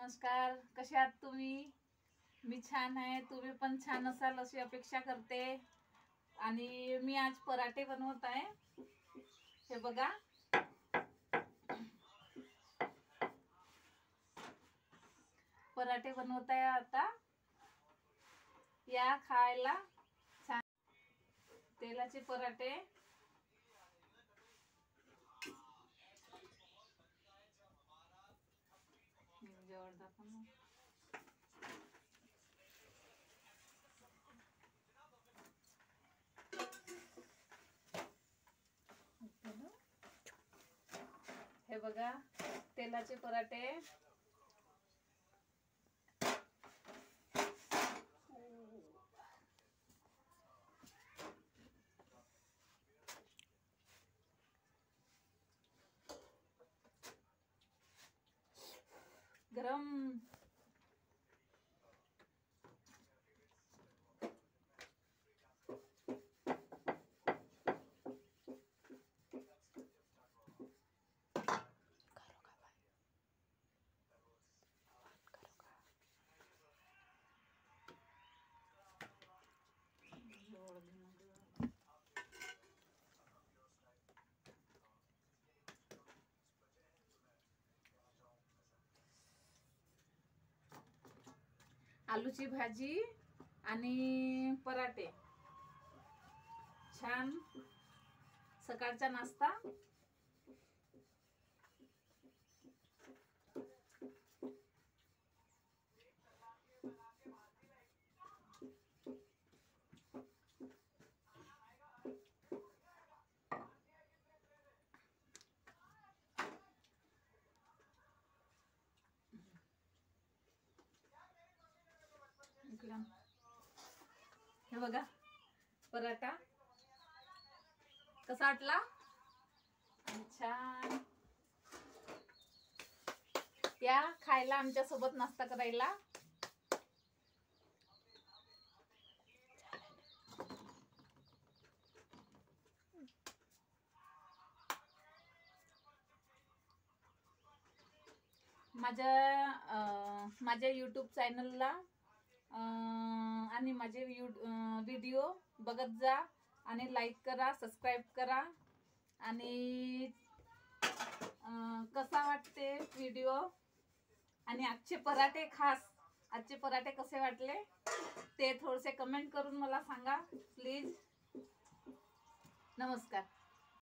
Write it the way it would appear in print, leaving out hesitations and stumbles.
नमस्कार, कसे आहात तुम्ही? मी छान आहे, तुम्ही पण छान असाल अशी अपेक्षा करते. आणि मी आज पराठे बनवत आहे. हे बघा, पराठे बनवत आहे आता. या खायला छान तेलाचे पराठे. जवळ दाखव ना. हे बघा, तेलाचे पराठे. गरम. आलूची भाजी आणि पराठे. छान सकाळचा नाश्ता. हे बघा, पराठा कसा वाटला? छान. या खायला आमच्या सोबत नाश्ता करायला. माझ्या यूट्यूब चॅनलला आणि माझे व्हिडिओ बघत जा आणि लाईक करा, सबस्क्राईब करा. आणि कसा वाटते व्हिडिओ आणि आजचे पराठे कसे वाटले ते थोडेसे कमेंट करून मला सांगा प्लीज. नमस्कार.